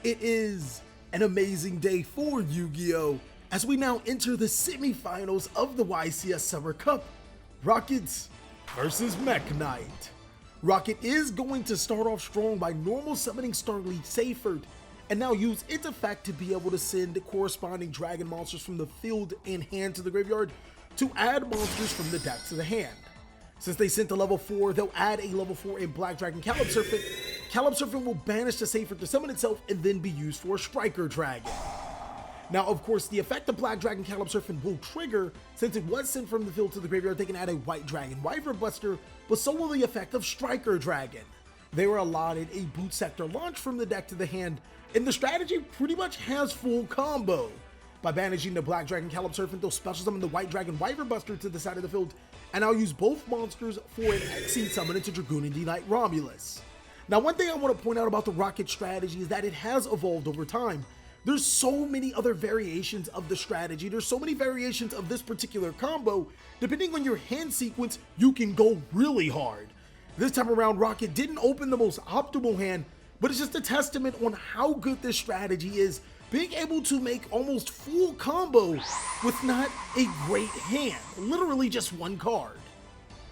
It is an amazing day for Yu-Gi-Oh! As we now enter the semifinals of the YCS Summer Cup. Rockets versus Mekk Knight. Rokket is going to start off strong by normal summoning Starly Seyfert, and now use its effect to be able to send corresponding dragon monsters from the field and hand to the graveyard to add monsters from the deck to the hand. Since they sent the level 4, they'll add a level 4 in Black Dragon Calypserfant. Calypserfant will banish the Seyfert to summon itself and then be used for Striker Dragon. Now, of course, the effect of Black Dragon Calypserfant will trigger. Since it was sent from the field to the graveyard, they can add a White Dragon Wyvern Buster, but so will the effect of Striker Dragon. They were allotted a Boot Sector launch from the deck to the hand, and the strategy pretty much has full combo. By banishing the Black Dragon Calypserfant, they'll special summon the White Dragon Wyvern Buster to the side of the field, and I'll use both monsters for an Exceed summon into Dragoon and D-Knight Romulus. Now, one thing I want to point out about the Rokket strategy is that it has evolved over time. There's so many other variations of the strategy. There's so many variations of this particular combo. Depending on your hand sequence, you can go really hard. This time around, Rokket didn't open the most optimal hand, but it's just a testament on how good this strategy is, being able to make almost full combo with not a great hand, literally just one card.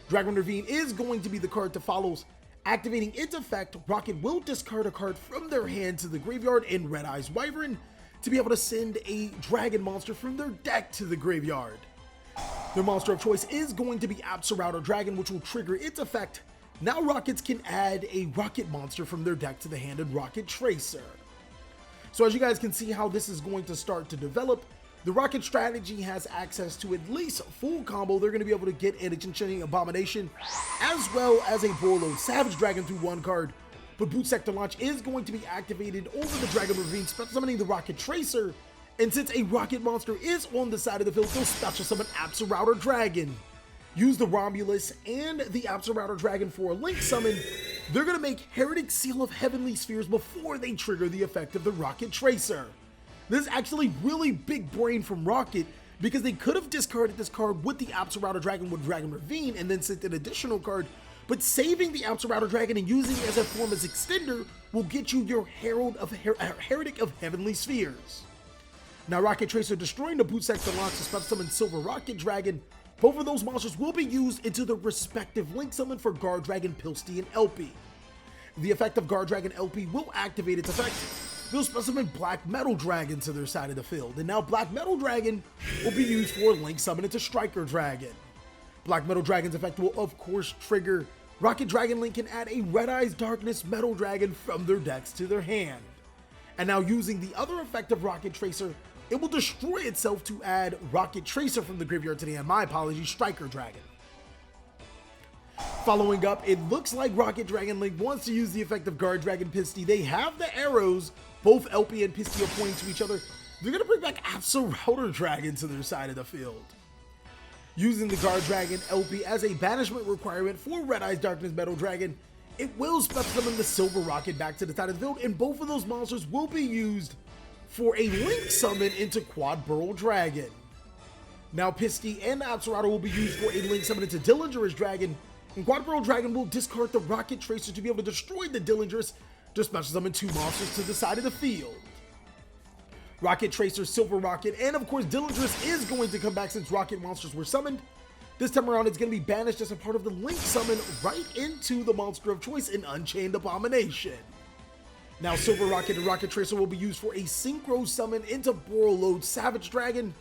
Dragon Ravine is going to be the card that follows. Activating its effect, Rokket will discard a card from their hand to the graveyard in Red Eyes Wyvern to be able to send a dragon monster from their deck to the graveyard. Their monster of choice is going to be Absolouter Dragon, which will trigger its effect. Now Rockets can add a Rokket monster from their deck to the hand in Rokket Tracer. So as you guys can see how this is going to start to develop, the Rokket strategy has access to at least full combo. They're going to be able to get an Enchanting Abomination, as well as a Borload Savage Dragon through one card. But Boot Sector Launch is going to be activated over the Dragon Ravine, special summoning the Rokket Tracer. And since a Rokket monster is on the side of the field, they'll special summon Absolouter Dragon. Use the Romulus and the Absolouter Dragon for a Link summon. They're going to make Heretic Seal of Heavenly Spheres before they trigger the effect of the Rokket Tracer. This is actually really big brain from Rokket, because they could have discarded this card with the Absolouter Dragon with Dragon Ravine and then sent an additional card, but saving the Absolouter Dragon and using it as a form as extender will get you your Heretic of Heavenly Spheres. Now Rokket Tracer destroying the Boot Sector launch to special summon Silver Rokket Dragon. Both of those monsters will be used into the respective Link summon for Guard Dragon Pilsty and LP. The effect of Guard Dragon LP will activate its effect. They'll special summon Black Metal Dragon to their side of the field, and now Black Metal Dragon will be used for Link summon into Striker Dragon. Black Metal Dragon's effect will of course trigger. Rokket Dragon Link can add a Red Eyes Darkness Metal Dragon from their decks to their hand. And now using the other effect of Rokket Tracer, it will destroy itself to add Rokket Tracer from the graveyard to the hand. My apologies, Striker Dragon. Following up, it looks like Rokket Dragon Link wants to use the effect of Guard Dragon Pisty. They have the arrows, both LP and Pisty are pointing to each other. They're going to bring back Absolouter Dragon to their side of the field. Using the Guard Dragon LP as a banishment requirement for Red Eyes Darkness Metal Dragon, it will special summon the Silver Rokket back to the side of the field, and both of those monsters will be used for a Link summon into Quad Burrow Dragon. Now Pisty and Absolouter will be used for a Link summon into Dillingerous Dragon, and Quad Burrow Dragon will discard the Rokket Tracer to be able to destroy the Dillingerous to special summon two monsters to the side of the field. Rokket Tracer, Silver Rokket, and of course Dillingerous is going to come back since Rokket monsters were summoned. This time around it's going to be banished as a part of the Link summon right into the monster of choice in Unchained Abomination. Now Silver Rokket and Rokket Tracer will be used for a Synchro summon into Borload Savage Dragon,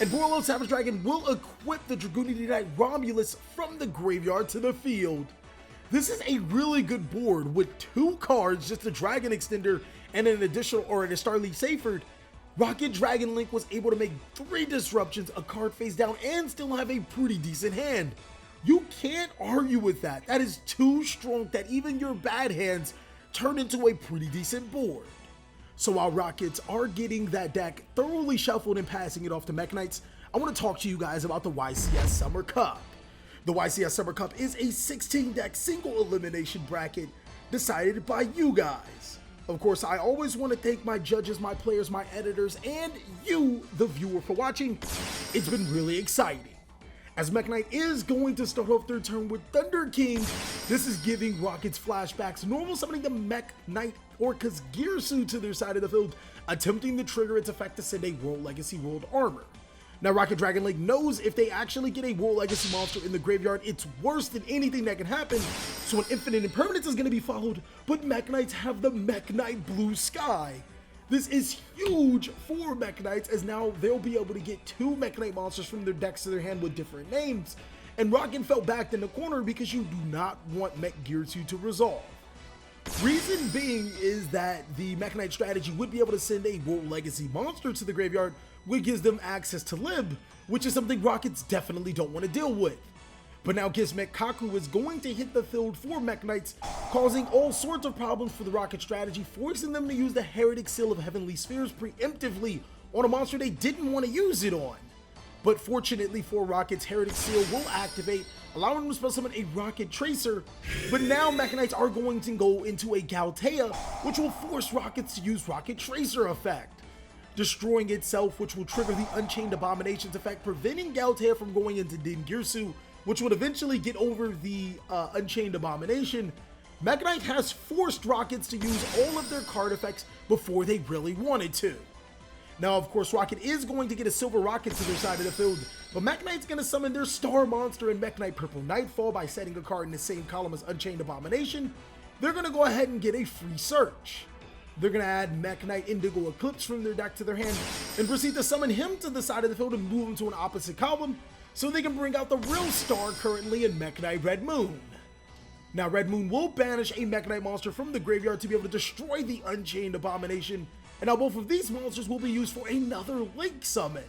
and Borload Savage Dragon will equip the Dragoon and D-Knight Romulus from the graveyard to the field. This is a really good board with two cards, just a Dragon Extender and an additional or a Starly Seyfert. Rokket Dragon Link was able to make 3 disruptions, a card face down, and still have a pretty decent hand. You can't argue with that. That is too strong that even your bad hands turn into a pretty decent board. So while Rockets are getting that deck thoroughly shuffled and passing it off to Mekk Knights, I want to talk to you guys about the YCS Summer Cup. The YCS Summer Cup is a 16-deck single elimination bracket decided by you guys. Of course, I always want to thank my judges, my players, my editors, and you, the viewer, for watching. It's been really exciting. As Mekk Knight is going to start off their turn with Thunder King, this is giving Rockets flashbacks, normal summoning the Mekk Knight Orca's Gearsu to their side of the field, attempting to trigger its effect to send a World Legacy World Armor. Now, Rocket Dragon Link knows if they actually get a World Legacy monster in the graveyard, it's worse than anything that can happen, so an Infinite Impermanence is going to be followed, but Mekk Knights have the Mekk Knight Blue Sky. This is huge for Mekk Knights, as now they'll be able to get 2 Mekk Knight monsters from their decks to their hand with different names, and Rocket felt backed in the corner because you do not want Mekk Gearsu to resolve. Reason being is that the Mekk Knight strategy would be able to send a World Legacy monster to the graveyard, which gives them access to Lib, which is something Rockets definitely don't want to deal with. But now Gizmek Kaku is going to hit the field for Mekk Knights, causing all sorts of problems for the Rocket strategy, forcing them to use the Heretic Seal of Heavenly Spheres preemptively on a monster they didn't want to use it on. But fortunately for Rockets, Heretic Seal will activate, allowing them to spell summon a Rocket Tracer, but now Mekk Knights are going to go into a Galtea, which will force Rockets to use Rocket Tracer effect, destroying itself, which will trigger the Unchained Abominations effect, preventing Galtea from going into Dingirsu, which would eventually get over the Unchained Abomination. Mekk Knight has forced Rockets to use all of their card effects before they really wanted to. Now, of course, Rocket is going to get a Silver Rocket to their side of the field, but Mekk Knight's going to summon their Star Monster in Mekk Knight Purple Nightfall by setting a card in the same column as Unchained Abomination. They're going to go ahead and get a free search. They're going to add Mekk Knight Indigo Eclipse from their deck to their hand and proceed to summon him to the side of the field and move him to an opposite column so they can bring out the real star currently in Mekk Knight Red Moon. Now, Red Moon will banish a Mekk Knight monster from the graveyard to be able to destroy the Unchained Abomination, and now both of these monsters will be used for another Link summon.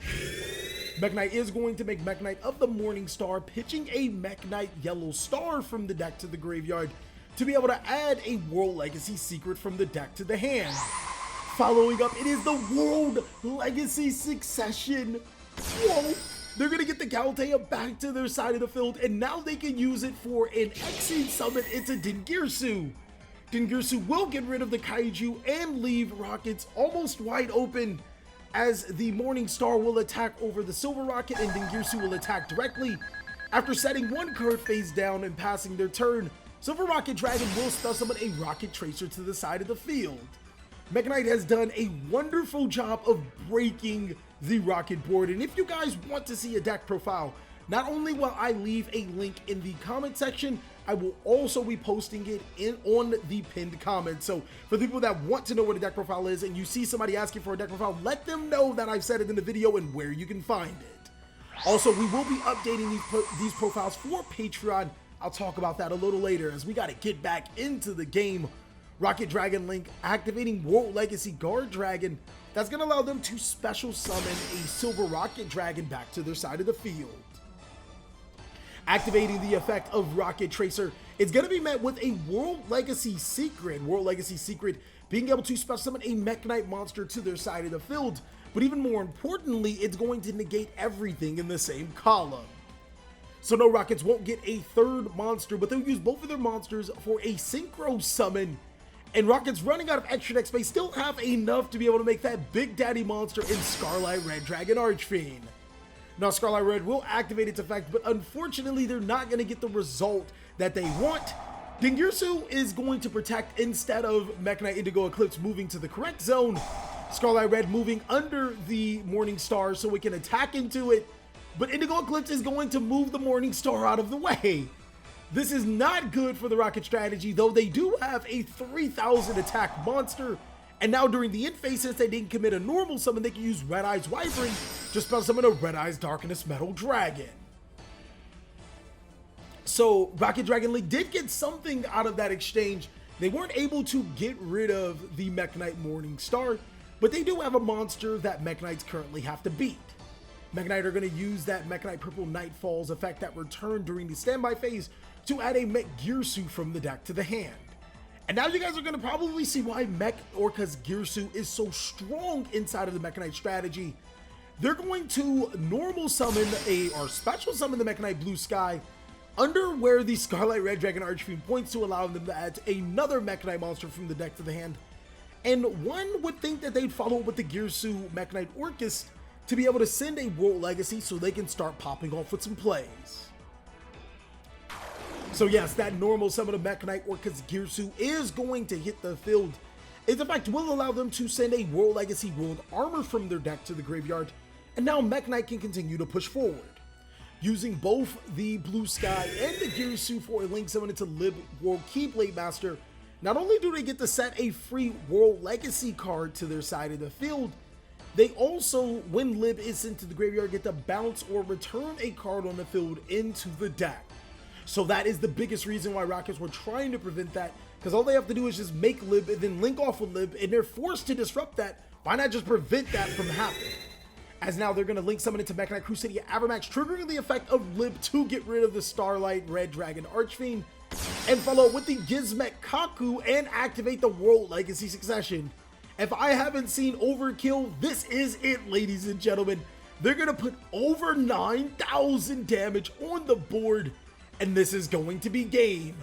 Mekk Knight is going to make Mekk Knight of the Morning Star, pitching a Mekk Knight Yellow Star from the deck to the graveyard to be able to add a World Legacy Secret from the deck to the hand. Following up, it is the World Legacy Succession. Whoa! They're going to get the Galtea back to their side of the field, and now they can use it for an Exceed summon into Dingirsu. Dingirsu will get rid of the Kaiju and leave Rockets almost wide open, as the Morning Star will attack over the Silver Rocket and Dingirsu will attack directly. After setting one card face down and passing their turn, Silver Rocket Dragon will spell summon a Rocket Tracer to the side of the field. Mekk Knight has done a wonderful job of breaking the Rocket board, and if you guys want to see a deck profile, not only will I leave a link in the comment section, I will also be posting it on the pinned comment. So for the people that want to know what a deck profile is and you see somebody asking for a deck profile, let them know that I've said it in the video and where you can find it. Also, we will be updating these profiles for Patreon. I'll talk about that a little later, as we got to get back into the game. Rocket Dragon Link activating World Legacy Guard Dragon. That's going to allow them to special summon a Silver Rocket Dragon back to their side of the field. Activating the effect of Rocket Tracer, it's going to be met with a World Legacy Secret. World Legacy Secret being able to special summon a Mekk Knight monster to their side of the field. But even more importantly, it's going to negate everything in the same column. So no, Rockets won't get a third monster, but they'll use both of their monsters for a Synchro Summon. And Rockets, running out of extra deck space, still have enough to be able to make that Big Daddy monster in Scarlet Red Dragon Archfiend. Now, Scarlet Red will activate its effect, but unfortunately, they're not going to get the result that they want. Dingirsu is going to protect instead of Mekk Knight Indigo Eclipse moving to the correct zone. Scarlet Red moving under the Morning Star so we can attack into it, but Indigo Eclipse is going to move the Morning Star out of the way. This is not good for the Rocket strategy, though they do have a 3000 attack monster, and now during the end phase, since they didn't commit a normal summon, they can use Red Eyes Wyvern to spell summon a Red Eyes Darkness Metal Dragon. So Rocket Dragon League did get something out of that exchange. They weren't able to get rid of the Mekk Knight Morning Star, but they do have a monster that Mekk Knights currently have to beat. Mekk Knight are going to use that Mekk Knight Purple Nightfall's effect that returned during the standby phase to add a Mekk Gearsu from the deck to the hand. And now you guys are going to probably see why Mekk Orca's Gearsu is so strong inside of the Mekk Knight strategy. They're going to normal summon or special summon the Mekk Knight Blue Sky under where the Scarlet Red Dragon Archfiend points to, allowing them to add another Mekk Knight monster from the deck to the hand. And one would think that they'd follow with the Gearsu Mekk Knight Orcus to be able to send a World Legacy so they can start popping off with some plays. So yes, that normal summon of Mekk Knight Orcus Gearsu is going to hit the field, Its effect will allow them to send a World Legacy World Armor from their deck to the graveyard, and now Mekk Knight can continue to push forward. Using both the Blue Sky and the Girsu for a link summon into Lib World Keyblade Master, not only do they get to set a free World Legacy card to their side of the field, they also, when Lib is sent to the graveyard, get to bounce or return a card on the field into the deck. So that is the biggest reason why Rockets were trying to prevent that, because all they have to do is just make Lib and then link off with Lib, and they're forced to disrupt that. Why not just prevent that from happening? As now they're going to link summon into Mekk Knight Crusadia Avermax, triggering the effect of Lib to get rid of the Starlight Red Dragon Archfiend, and follow with the Gizmek Kaku and activate the World Legacy Succession. If I haven't seen Overkill, this is it, ladies and gentlemen. They're going to put over 9,000 damage on the board, and this is going to be game.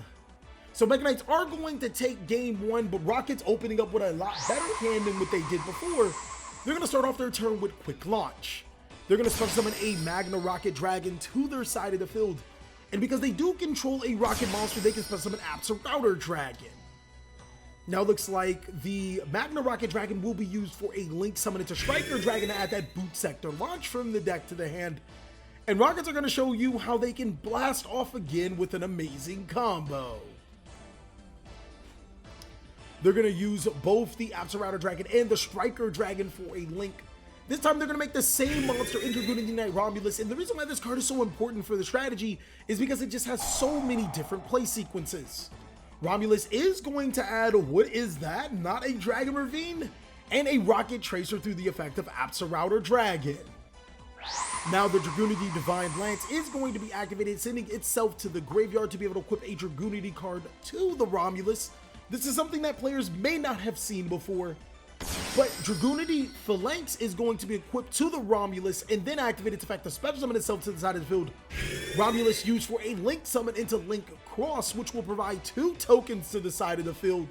So Mekk Knights are going to take game one, but Rockets opening up with a lot better hand than what they did before. They're going to start off their turn with Quick Launch. They're going to special summon a Magna Rocket Dragon to their side of the field. And because they do control a rocket monster, they can special summon Router Dragon. Now it looks like the Magna Rocket Dragon will be used for a link summon into Striker Dragon to add that Boot Sector launch from the deck to the hand. And Rockets are going to show you how they can blast off again with an amazing combo. They're going to use both the Router Dragon and the Striker Dragon for a link. This time they're going to make the same monster into Dragoon Knight Romulus, and the reason why this card is so important for the strategy is because it just has so many different play sequences. Romulus is going to add, what is that? Not a Dragon Ravine? And a Rocket Tracer through the effect of Router Dragon. Now the Dragoonity Divine Lance is going to be activated, sending itself to the graveyard to be able to equip a Dragoonity card to the Romulus. This is something that players may not have seen before, but Dragoonity Phalanx is going to be equipped to the Romulus and then activated to effect to special summon itself to the side of the field. Romulus used for a link summon into Link Cross, which will provide 2 tokens to the side of the field.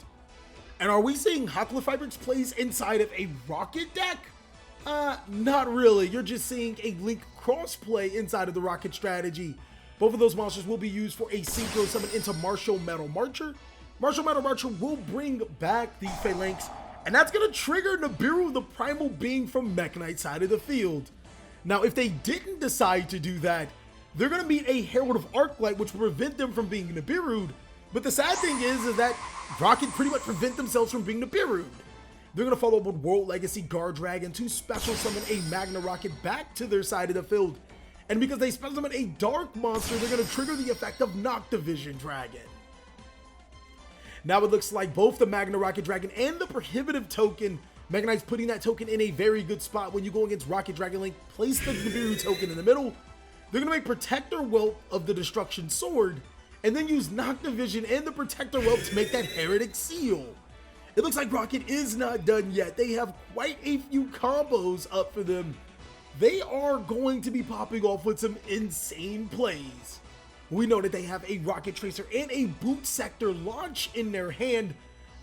And are we seeing Hocklefibrex plays inside of a Rocket deck? Not really. You're just seeing a Link Cross play inside of the Rocket strategy. Both of those monsters will be used for a synchro summon into Martial Metal Marcher. Martial Metal Marcher will bring back the Phalanx, and that's going to trigger Nibiru, the primal being from Mekk Knight's side of the field. Now, if they didn't decide to do that, they're going to meet a Herald of Arclight, which will prevent them from being Nibiru'd. But the sad thing is that Rocket pretty much prevent themselves from being Nibiru'd. They're going to follow up with World Legacy Guard Dragon to special summon a Magna Rocket back to their side of the field. And because they special summon a Dark monster, they're going to trigger the effect of Noctivision Dragon. Now it looks like both the Magna Rocket Dragon and the Prohibitive token, Mekk Knight's putting that token in a very good spot when you go against Rocket Dragon Link. Place the Nibiru token in the middle. They're going to make Protector Whelp of the Destruction Sword, and then use Noctivision and the Protector Whelp to make that Heretic Seal. It looks like Rocket is not done yet. They have quite a few combos up for them. They are going to be popping off with some insane plays. We know that they have a Rocket Tracer and a Boot Sector launch in their hand.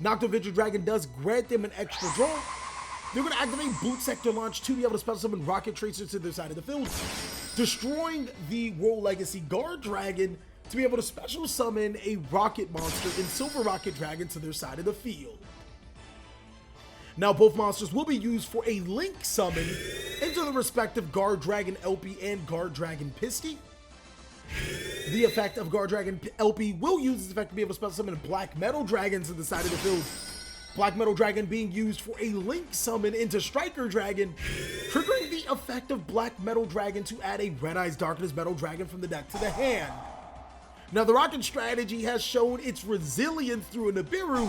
Noctivision Dragon does grant them an extra draw. They're going to activate Boot Sector launch to be able to special summon Rocket Tracer to their side of the field, destroying the World Legacy Guard Dragon to be able to special summon a Rocket monster in Silver Rocket Dragon to their side of the field. Now both monsters will be used for a link summon into the respective Guard Dragon LP and Guard Dragon Pisty. The effect of Guard Dragon LP will use this effect to be able to special summon Black Metal Dragon to the side of the field. Black Metal Dragon being used for a link summon into Striker Dragon, triggering the effect of Black Metal Dragon to add a Red Eyes Darkness Metal Dragon from the deck to the hand. Now the Rocket strategy has shown its resilience through a Nibiru,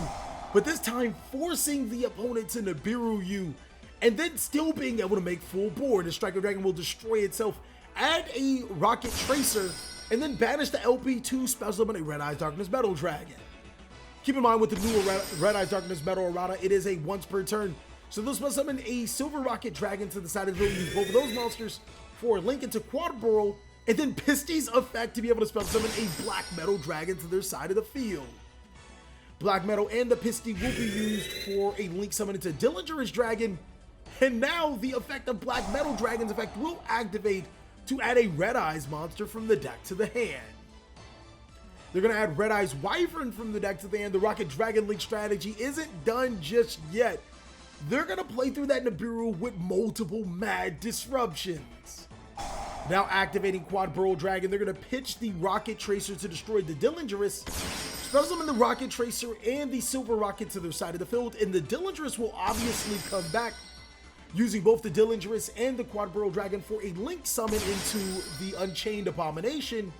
but this time forcing the opponent to Nibiru you, and then still being able to make full board. The Striker Dragon will destroy itself, add a Rocket Tracer, and then banish the LP to special summon a Red Eyes Darkness Metal Dragon. Keep in mind with the new Red Eyes Darkness Metal Errata, it is a once per turn. So they'll special summon a Silver Rocket Dragon to the side of the field, use both of those monsters for a link into Quad Burrow, and then Pisty's effect to be able to special summon a Black Metal Dragon to their side of the field. Black Metal and the Pisty will be used for a link summon into Dillinger's Dragon, and now the effect of Black Metal Dragon's effect will activate to add a Red Eyes monster from the deck to the hand. They're going to add Red Eyes Wyvern from the deck to the hand. The Rokket Dragon Link strategy isn't done just yet. They're going to play through that Nibiru with multiple mad disruptions. Now activating Quad Burrow Dragon, they're going to pitch the Rokket Tracer to destroy the Dillingerous. Spell summon the Rokket Tracer and the Silver Rokket to their side of the field, and the Dillingerous will obviously come back, using both the Dillingerous and the Quad Burrow Dragon for a link summon into the Unchained Abomination.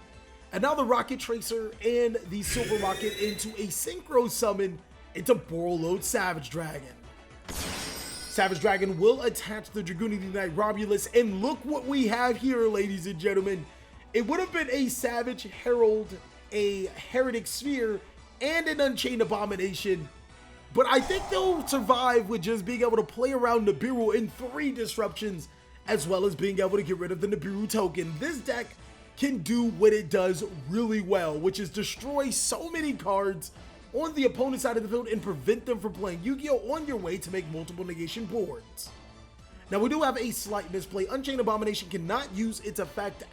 And now the Rokket Tracer and the Silver Rokket into a Synchro summon into Borreload Savage Dragon. Savage Dragon will attach the Dragoon Knight Romulus, and look what we have here, ladies and gentlemen. It would have been a Savage Herald, a Heretic Sphere, and an Unchained Abomination, but I think they'll survive with just being able to play around Nibiru in 3 disruptions, as well as being able to get rid of the Nibiru token. This deck can do what it does really well, which is destroy so many cards on the opponent's side of the field and prevent them from playing Yu-Gi-Oh! On your way to make multiple negation boards. Now we do have a slight misplay. Unchained Abomination cannot use its effect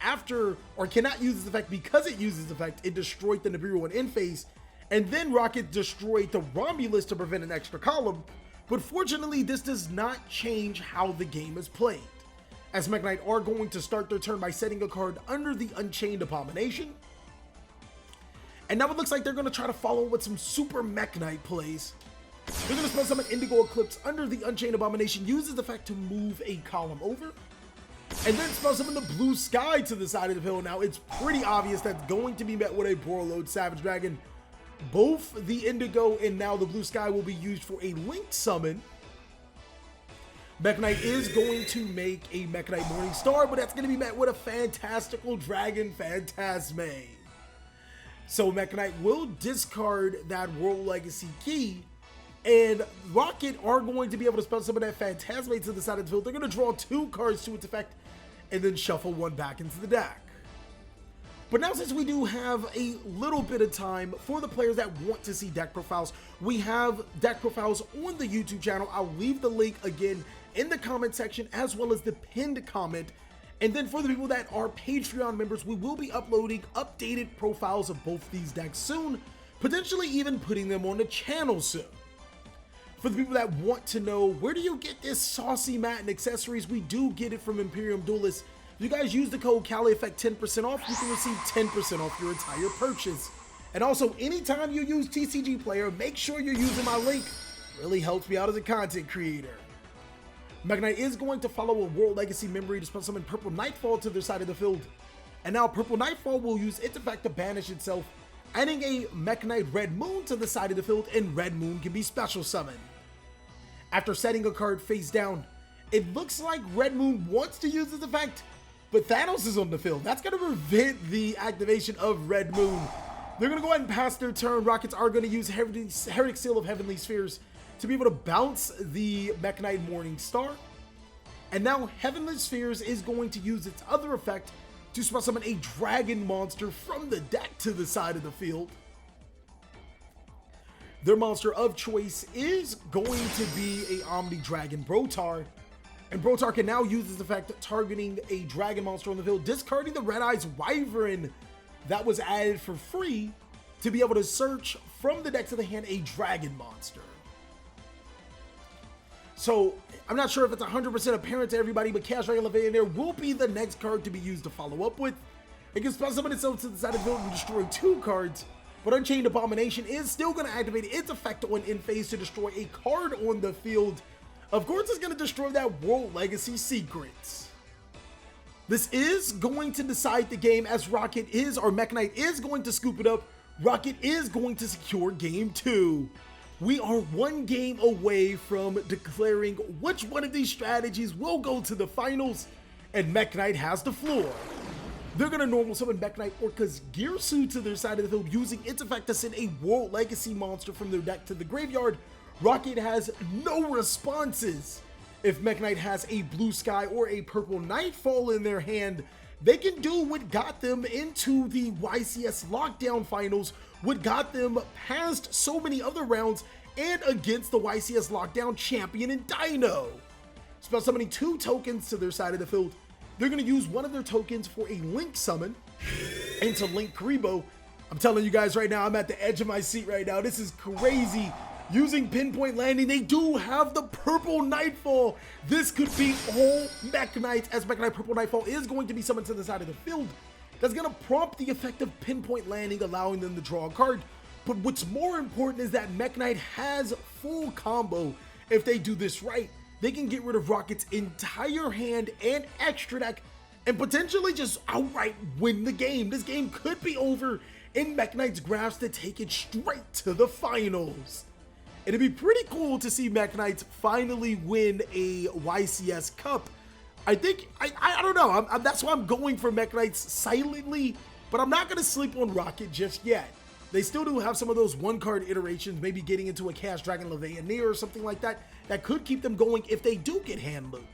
cannot use its effect because it uses its effect. It destroyed the Nibiru on end phase, and then Rokket destroyed the Romulus to prevent an extra column. But fortunately, this does not change how the game is played, as Mekk Knight are going to start their turn by setting a card under the Unchained Abomination. And now it looks like they're going to try to follow with some super Mekk Knight plays. They're going to spell summon Indigo Eclipse under the Unchained Abomination, uses the effect to move a column over, and then spell summon the Blue Sky to the side of the field. Now it's pretty obvious that's going to be met with a Borreload Savage Dragon. Both the Indigo and now the Blue Sky will be used for a link summon. Mekk Knight is going to make a Mekk Knight Morning Star, but that's going to be met with a Fantastical Dragon Phantasme. So Mekk Knight will discard that World Legacy key, and Rokket are going to be able to spell summon that Phantasme to the side of the field. They're going to draw 2 cards to its effect, and then shuffle 1 back into the deck. But now, since we do have a little bit of time for the players that want to see deck profiles, we have deck profiles on the YouTube channel. I'll leave the link again in the comment section, as well as the pinned comment. And then for the people that are Patreon members, we will be uploading updated profiles of both these decks soon, potentially even putting them on the channel soon. For the people that want to know, where do you get this saucy mat and accessories? We do get it from Imperium Duelist. If you guys use the code TheCaliEffect 10% off, you can receive 10% off your entire purchase. And also, anytime you use TCG Player, make sure you're using my link. It really helps me out as a content creator. Mekk Knight is going to follow a World Legacy memory to spell summon Purple Nightfall to their side of the field. And now Purple Nightfall will use its effect to banish itself, adding a Mekk Knight Red Moon to the side of the field, and Red Moon can be special summoned. After setting a card face down, it looks like Red Moon wants to use its effect, but Thanos is on the field. That's going to prevent the activation of Red Moon. They're going to go ahead and pass their turn. Rockets are going to use Heretic Seal of Heavenly Spheres to be able to bounce the Mekk Knight Morning Star. And now Heavenly Spheres is going to use its other effect to spell summon a dragon monster from the deck to the side of the field. Their monster of choice is going to be a Omni Dragon Brotar. And Brotar can now use this effect targeting a dragon monster on the field, discarding the Red Eyes Wyvern that was added for free to be able to search from the deck to the hand a dragon monster. So I'm not sure if it's 100% apparent to everybody, but Chaos Dragon Leviathan will be the next card to be used to follow up with. It can spell summon itself to the side of the field and destroy 2 cards, but Unchained Abomination is still going to activate its effect on end phase to destroy a card on the field. Of course, it's going to destroy that World Legacy Secrets. This is going to decide the game, as Mekk Knight is going to scoop it up. Rokket is going to secure game 2. We are 1 game away from declaring which one of these strategies will go to the finals, and Mekk Knight has the floor. They're going to normal summon Mekk Knight Orca's Gearsu to their side of the field, using its effect to send a World Legacy monster from their deck to the graveyard. Rokket has no responses. If Mekk Knight has a Blue Sky or a Purple Nightfall in their hand, they can do what got them into the YCS Lockdown Finals, what got them past so many other rounds and against the YCS Lockdown champion in Dino. Spell summoning 2 tokens to their side of the field. They're going to use one of their tokens for a Link summon into Link Karibo, I'm telling you guys right now, I'm at the edge of my seat right now. This is crazy. Using pinpoint landing, they do have the purple Nightfall. This could be all Mekk Knights, as Mekk Knight purple Nightfall is going to be summoned to the side of the field. That's going to prompt the effect of pinpoint landing, allowing them to draw a card. But what's more important is that Mekk Knight has full combo. If they do this right, they can get rid of Rokket's entire hand and extra deck and potentially just outright win the game. This game could be over in Mekk Knight's grasp to take it straight to the finals. It'd be pretty cool to see Mekk Knights finally win a YCS Cup. I think, I don't know, that's why I'm going for Mekk Knights silently, but I'm not going to sleep on Rokket just yet. They still do have some of those one-card iterations, maybe getting into a Chaos Dragon Leviathan or something like that, that could keep them going if they do get hand looped.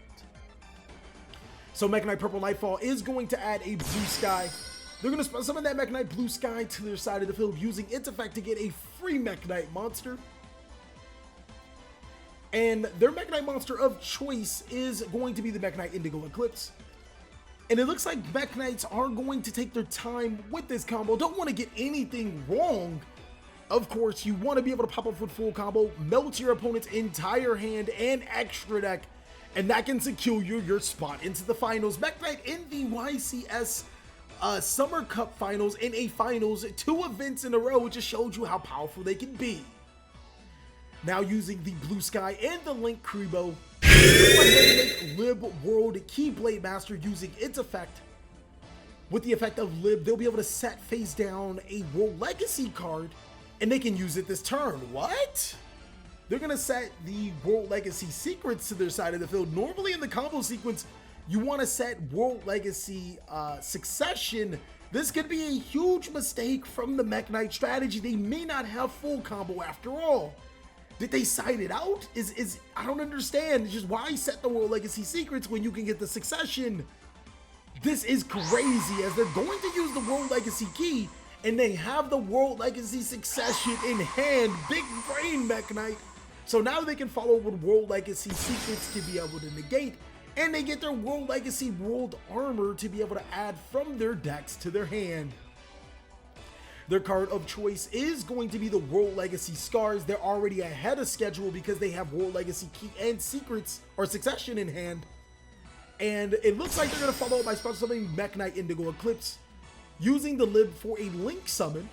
So Mekk Knight Purple Nightfall is going to add a Blue Sky. They're going to summon that Mekk Knight Blue Sky to their side of the field using its effect to get a free Mekk Knight monster. And their Mekk Knight monster of choice is going to be the Mekk Knight Indigo Eclipse. And it looks like Mekk Knights are going to take their time with this combo. Don't want to get anything wrong. Of course, you want to be able to pop up with full combo, melt your opponent's entire hand and extra deck, and that can secure your spot into the finals. Mekk Knight in the YCS Summer Cup Finals, in a finals, 2 events in a row. It just showed you how powerful they can be. Now using the Blue Sky and the Link Kribo, make Lib World Keyblade Master using its effect. With the effect of Lib, they'll be able to set face down a World Legacy card, and they can use it this turn. What? They're going to set the World Legacy Secrets to their side of the field. Normally in the combo sequence, you want to set World Legacy Succession. This could be a huge mistake from the Mekk Knight strategy. They may not have full combo after all. Did they side it out? I don't understand. It's just why set the World Legacy Secrets when you can get the Succession? This is crazy, as they're going to use the World Legacy Key, and they have the World Legacy Succession in hand. Big brain, Mekk Knight. So now they can follow with World Legacy Secrets to be able to negate, and they get their World Legacy World Armor to be able to add from their decks to their hand. Their card of choice is going to be the World Legacy Scars. They're already ahead of schedule because they have World Legacy Key and Secrets, or Succession, in hand. And it looks like they're going to follow up by special summoning Mekk Knight Indigo Eclipse, using the Lib for a Link summon.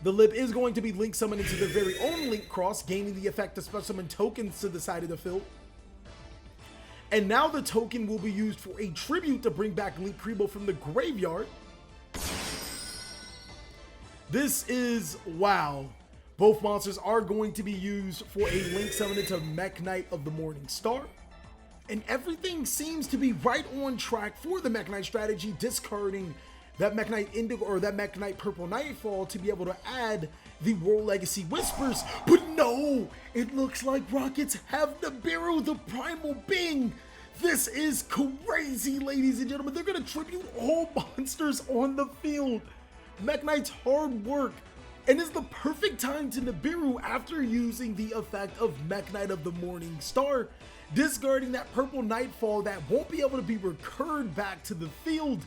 The Lib is going to be Link summoned into their very own Link Cross, gaining the effect to special summon tokens to the side of the field. And now the token will be used for a tribute to bring back Link Kribo from the graveyard. This is wow. Both monsters are going to be used for a Link summon into Mekk Knight of the Morning Star. And everything seems to be right on track for the Mekk Knight strategy, discarding that Mekk Knight Indigo or that Mekk Knight Purple Nightfall to be able to add the World Legacy Whispers. But no, it looks like Rockets have Nibiru, the Primal Being. This is crazy, ladies and gentlemen. They're going to tribute all monsters on the field. Mekk Knight's hard work, and is the perfect time to Nibiru after using the effect of Mekk Knight of the Morning Star, discarding that Purple Nightfall that won't be able to be recurred back to the field.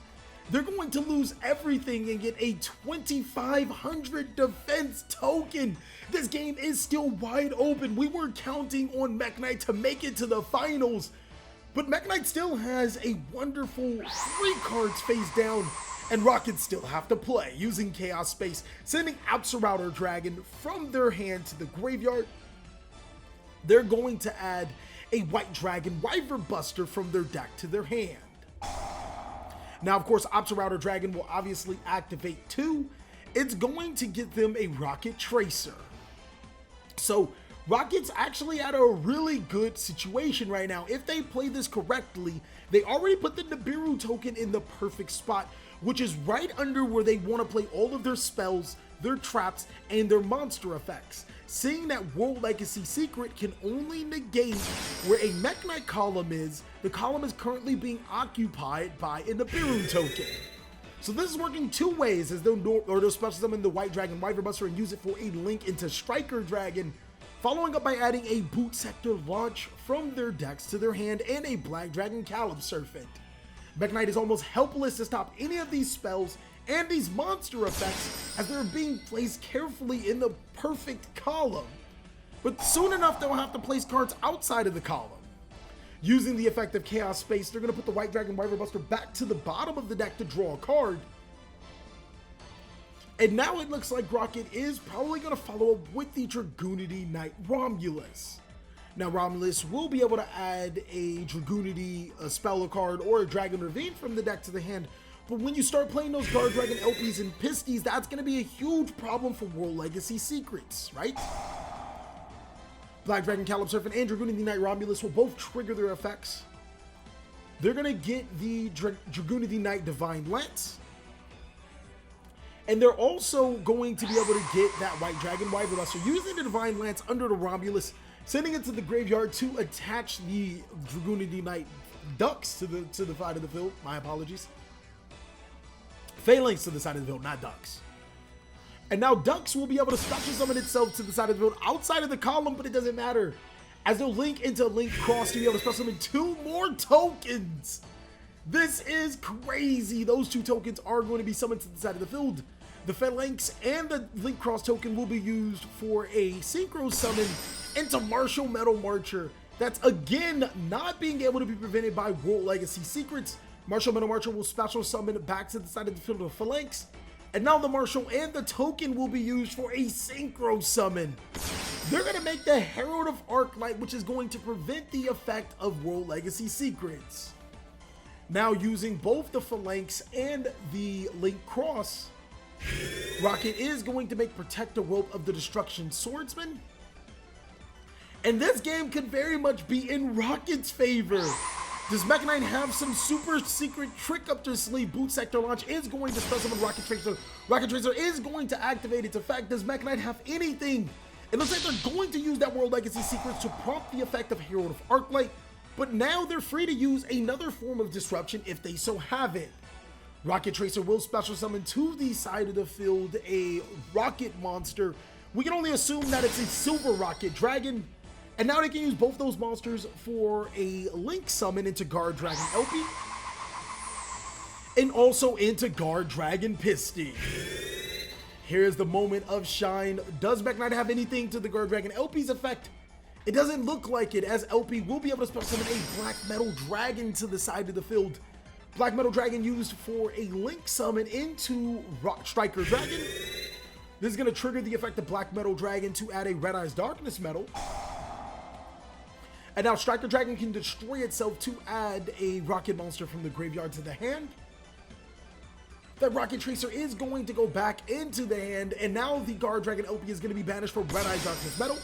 They're going to lose everything and get a 2,500 defense token. This game is still wide open. We were counting on Mekk Knight to make it to the finals, but Mekk Knight still has a wonderful 3 cards face down, and Rockets still have to play using Chaos Space, sending Outer Dragon from their hand to the graveyard. They're going to add a White Dragon Wyvern Buster from their deck to their hand. Now, of course, Outer Dragon will obviously activate too. It's going to get them a Rokket Tracer. So Rocket's actually at a really good situation right now. If they play this correctly, they already put the Nibiru token in the perfect spot, which is right under where they want to play all of their spells, their traps, and their monster effects. Seeing that World Legacy Secret can only negate where a Mekk Knight column is, the column is currently being occupied by a Nibiru token. So this is working 2 ways, as they'll special summon the White Dragon Wyvern Buster and use it for a link into Striker Dragon, following up by adding a Boot Sector launch from their decks to their hand and a Black Dragon Caleb Serpent. Mekk Knight is almost helpless to stop any of these spells, and these monster effects as they're being placed carefully in the perfect column. But soon enough, they'll have to place cards outside of the column. Using the effect of Chaos Space, they're going to put the White Dragon Wyvern Buster back to the bottom of the deck to draw a card. And now it looks like Rokket is probably going to follow up with the Dragoonity Knight Romulus. Now Romulus will be able to add a Dragoonity spell card or a Dragon Ravine from the deck to the hand, but when you start playing those Guard Dragon LPs and Pisties, that's going to be a huge problem for World Legacy Secrets, right? Black Dragon Caleb Serpent and Dragoonity Knight Romulus will both trigger their effects. They're going to get the Dragoonity Knight Divine Lance. And they're also going to be able to get that White Dragon Wyvern Buster using the Divine Lance under the Romulus, sending it to the graveyard to attach the Dragoonity Knight Ducks to the side of the field. My apologies. Phalanx to the side of the field, not Ducks. And now Ducks will be able to special summon itself to the side of the field outside of the column, but it doesn't matter, as they'll link into Link Cross to be able to special summon 2 more tokens. This is crazy. Those 2 tokens are going to be summoned to the side of the field. The Phalanx and the Link Cross token will be used for a Synchro Summon into Martial Metal Marcher. That's again not being able to be prevented by World Legacy Secrets. Martial Metal Marcher will special summon back to the side of the field of Phalanx. And now the Martial and the token will be used for a Synchro Summon. They're going to make the Herald of Arclight, which is going to prevent the effect of World Legacy Secrets. Now using both the Phalanx and the Link Cross, Rokket is going to make Protect the Rope of the Destruction Swordsman. And this game could very much be in Rocket's favor. Does Mekk Knight have some super secret trick up their sleeve? Boot Sector Launch is going to special summon Rokket Tracer. Rokket Tracer is going to activate its effect. Does Mekk Knight have anything? It looks like they're going to use that World Legacy Secrets to prompt the effect of Herald of Arclight, but now they're free to use another form of disruption if they so have it. Rokket Tracer will special summon to the side of the field a Rocket monster. We can only assume that it's a Silver Rocket Dragon. And now they can use both those monsters for a Link summon into Guard Dragon LP. And also into Guard Dragon Pisty. Here's the moment of shine. Does Mekk Knight have anything to the Guard Dragon LP's effect? It doesn't look like it, as LP will be able to special summon a Black Metal Dragon to the side of the field. Black Metal Dragon used for a Link summon into Striker Dragon. This is going to trigger the effect of Black Metal Dragon to add a Red Eyes Darkness Metal. And now Striker Dragon can destroy itself to add a Rocket monster from the graveyard to the hand. That Rokket Tracer is going to go back into the hand, and now the Guard Dragon LP is going to be banished for Red Eyes Darkness Metal.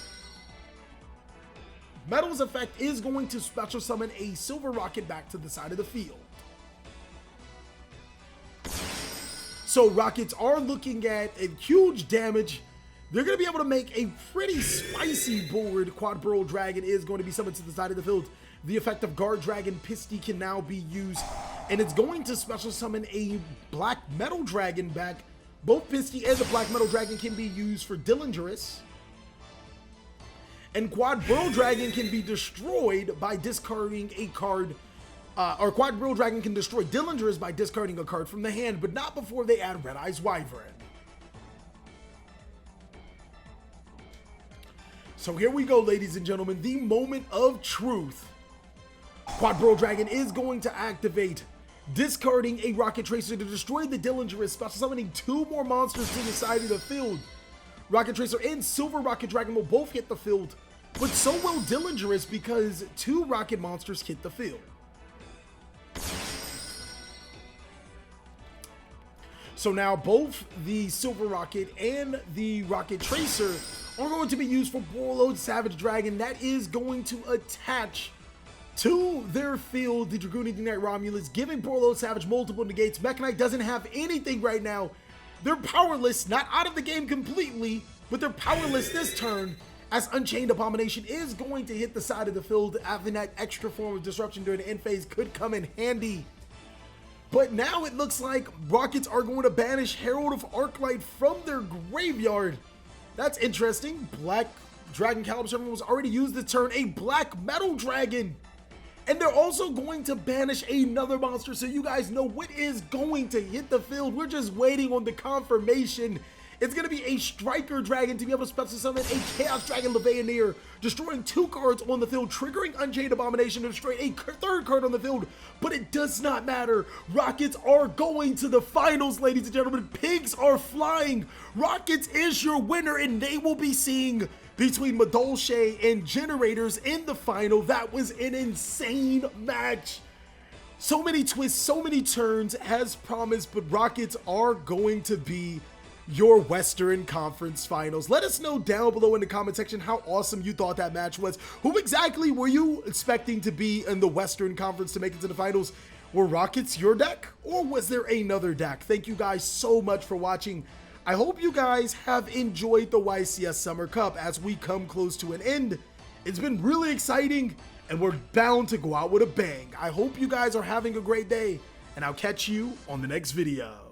Metal's effect is going to special summon a Silver Rocket back to the side of the field. So Rockets are looking at a huge damage. They're going to be able to make a pretty spicy board. Quad Burrow Dragon is going to be summoned to the side of the field. The effect of Guard Dragon Pisty can now be used, and it's going to special summon a Black Metal Dragon back. Both Pisty and the Black Metal Dragon can be used for Dillingerous. And Quad Burrow Dragon can be destroyed by discarding a card, or Quad Burrow Dragon can destroy Dillingerous by discarding a card from the hand, but not before they add Red Eyes Wyvern. So here we go, ladies and gentlemen, the moment of truth. Quad Burrow Dragon is going to activate, discarding a Rokket Tracer to destroy the Dillingerous, special summoning 2 more monsters to the side of the field. Rokket Tracer and Silver Rocket Dragon will both hit the field, but so will Dillingerous because 2 Rocket monsters hit the field. So now both the Silver Rocket and the Rokket Tracer are going to be used for Warlord Savage Dragon. That is going to attach to their field the Dragoonity Knight Romulus, giving Warlord Savage multiple negates. Mekk Knight doesn't have anything right now. They're powerless, not out of the game completely, but they're powerless this turn, as Unchained Abomination is going to hit the side of the field. Having that extra form of disruption during the end phase could come in handy. But now it looks like Rockets are going to banish Herald of Arclight from their graveyard. That's interesting. Black Dragon Caleb Serpent was already used this turn. A Black Metal Dragon. And they're also going to banish another monster, so you guys know what is going to hit the field. We're just waiting on the confirmation. It's going to be a Striker Dragon to be able to special summon a Chaos Dragon Levianeer, destroying 2 cards on the field, triggering Unchained Abomination to destroy a 3rd card on the field. But it does not matter. Rockets are going to the finals, ladies and gentlemen. Pigs are flying. Rockets is your winner, and they will be seeing between Madolche and Generators in the final. That was an insane match. So many twists, so many turns as promised, but Rockets are going to be your Western Conference Finals. Let us know down below in the comment section how awesome you thought that match was. Who exactly were you expecting to be in the Western Conference to make it to the finals? Were Rockets your deck, or was there another deck? Thank you guys so much for watching. I hope you guys have enjoyed the YCS Summer Cup as we come close to an end. It's been really exciting, and we're bound to go out with a bang. I hope you guys are having a great day, and I'll catch you on the next video.